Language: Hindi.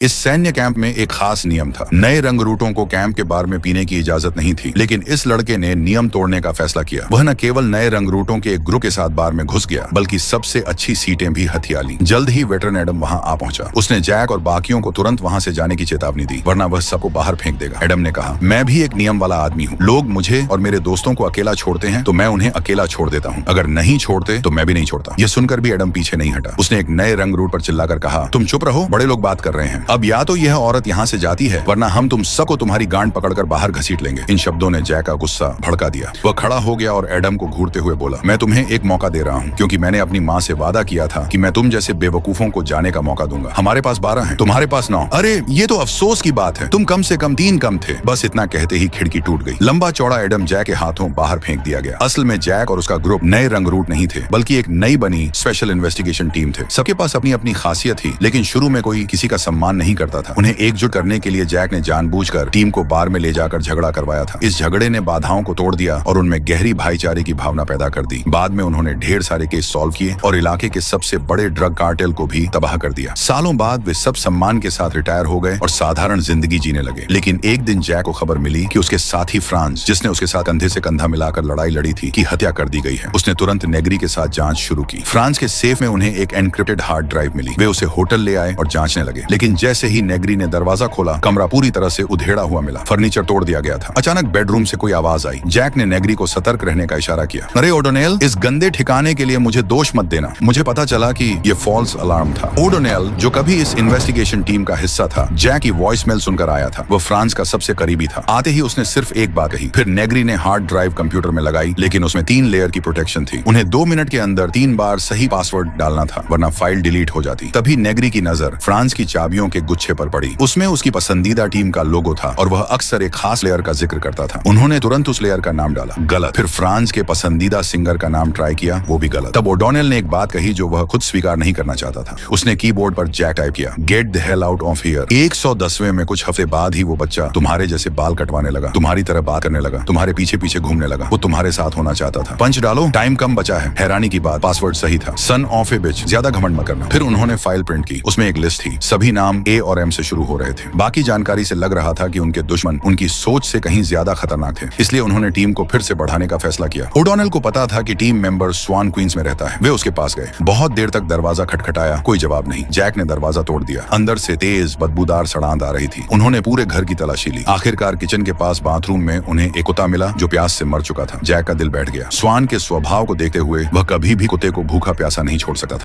इस सैन्य कैंप में एक खास नियम था। नए रंगरूटों को कैंप के बार में पीने की इजाजत नहीं थी, लेकिन इस लड़के ने नियम तोड़ने का फैसला किया। वह न केवल नए रंगरूटों के एक ग्रुप के साथ बार में घुस गया, बल्कि सबसे अच्छी सीटें भी हथिया ली। जल्द ही वेटरन एडम वहां आ पहुंचा। उसने जैक और बाकियों को तुरंत वहां से जाने की चेतावनी दी, वरना वह सबको बाहर फेंक देगा। एडम ने कहा, मैं भी एक नियम वाला आदमी हूँ। लोग मुझे और मेरे दोस्तों को अकेला छोड़ते हैं तो मैं उन्हें अकेला छोड़ देता हूँ। अगर नहीं छोड़ते तो मैं भी नहीं छोड़ता। यह सुनकर भी एडम पीछे नहीं हटा। उसने एक नए रंगरूट पर चिल्लाकर कहा, तुम चुप रहो, बड़े लोग बात कर रहे हैं। अब या तो यह औरत यहाँ से जाती है, वरना हम तुम सबको तुम्हारी गांड पकड़कर बाहर घसीट लेंगे। इन शब्दों ने जैक का गुस्सा भड़का दिया। वह खड़ा हो गया और एडम को घूरते हुए बोला, मैं तुम्हें एक मौका दे रहा हूँ, क्योंकि मैंने अपनी माँ से वादा किया था कि मैं तुम जैसे बेवकूफों को जाने का मौका दूंगा। हमारे पास 12 हैं, तुम्हारे पास 9। अरे ये तो अफसोस की बात है, तुम कम से कम 3 कम थे। बस इतना कहते ही खिड़की टूट गई। लंबा चौड़ा एडम जैक के हाथों बाहर फेंक दिया गया। असल में जैक और उसका ग्रुप नए रंगरूट नहीं थे, बल्कि एक नई बनी स्पेशल इन्वेस्टिगेशन टीम थे। सबके पास अपनी अपनी खासियत थी, लेकिन शुरू में कोई किसी का सम्मान नहीं करता था। उन्हें एकजुट करने के लिए जैक ने जानबूझकर टीम को बार में ले जाकर झगड़ा करवाया था। इस झगड़े ने बाधाओं को तोड़ दिया और उनमें गहरी भाईचारे की भावना पैदा कर दी। बाद में उन्होंने ढेर सारे केस सॉल्व किए और इलाके के सबसे बड़े ड्रग कार्टेल को भी तबाह कर दिया। सालों बाद वे सब सम्मान के साथ रिटायर हो गए और साधारण जिंदगी जीने लगे। लेकिन एक दिन जैक को खबर मिली कि उसके साथी फ्रांस, जिसने उसके साथ कंधे से कंधा मिलाकर लड़ाई लड़ी थी, की हत्या कर दी गई है। उसने तुरंत नेग्री के साथ जांच शुरू की। फ्रांस के सेफ में उन्हें एक एनक्रिप्टेड हार्ड ड्राइव मिली। वे उसे होटल ले आए और जांचने लगे। लेकिन जैसे ही नेग्री ने दरवाजा खोला, कमरा पूरी तरह से उधेड़ा हुआ मिला। फर्नीचर तोड़ दिया गया था। अचानक बेडरूम से कोई आवाज आई। जैक ने नेग्री को सतर्क रहने का इशारा किया। अरे ओडोनेल, इस गंदे ठिकाने के लिए मुझे दोष मत देना। मुझे पता चला कि ये फॉल्स अलार्म था। ओडोनेल, जो कभी इस इन्वेस्टिगेशन टीम का हिस्सा था, जैक की वॉइसमेल सुनकर आया था। वो फ्रांस का सबसे करीबी था। आते ही उसने सिर्फ एक बात कही। फिर नेग्री ने हार्ड ड्राइव कंप्यूटर में लगाई, लेकिन उसमें 3 लेयर की प्रोटेक्शन थी। उन्हें 2 मिनट के अंदर 3 बार सही पासवर्ड डालना था, वरना फाइल डिलीट हो जाती। तभी नेग्री की नजर फ्रांस की चाबियों के गुच्छे पर पड़ी। उसमें उसकी पसंदीदा टीम का लोगो था और वह अक्सर एक खास लेयर का जिक्र करता था। उन्होंने तुरंत उस लेयर का नाम डाला। गलत। फिर फ्रांस के पसंदीदा सिंगर का नाम ट्राई किया, वो भी गलत। तब ओडोनेल ने एक बात कही जो वह खुद स्वीकार नहीं करना चाहता था। उसने कीबोर्ड पर जैक टाइप किया, get the hell out of here. 110वें में कुछ हफ्ते बाद ही वो बच्चा तुम्हारे जैसे बाल कटवाने लगा, तुम्हारी तरह बात करने लगा, तुम्हारे पीछे पीछे घूमने लगा। वो तुम्हारे साथ होना चाहता था। पंच डालो, टाइम कम बचा है। हैरानी की बात, पासवर्ड सही था। सन ऑफ ए बिच। ज्यादा घमंड मत करना। फिर उन्होंने फाइल प्रिंट की। उसमें एक लिस्ट थी। सभी नाम ए और एम से शुरू हो रहे थे। बाकी जानकारी से लग रहा था कि उनके दुश्मन उनकी सोच से कहीं ज्यादा खतरनाक थे। इसलिए उन्होंने टीम को फिर से बढ़ाने का फैसला किया। ओडोनेल को पता था कि टीम मेंबर स्वान क्वींस में रहता है। वे उसके पास गए। बहुत देर तक दरवाजा खटखटाया, कोई जवाब नहीं। जैक ने दरवाजा तोड़ दिया। अंदर से तेज बदबूदार सड़ांध आ रही थी। उन्होंने पूरे घर की तलाशी ली। आखिरकार किचन के पास बाथरूम में उन्हें एक कुत्ता मिला जो प्यास से मर चुका था। जैक का दिल बैठ गया। स्वान के स्वभाव को देखते हुए वह कभी भी कुत्ते को भूखा प्यासा नहीं छोड़ सकता था।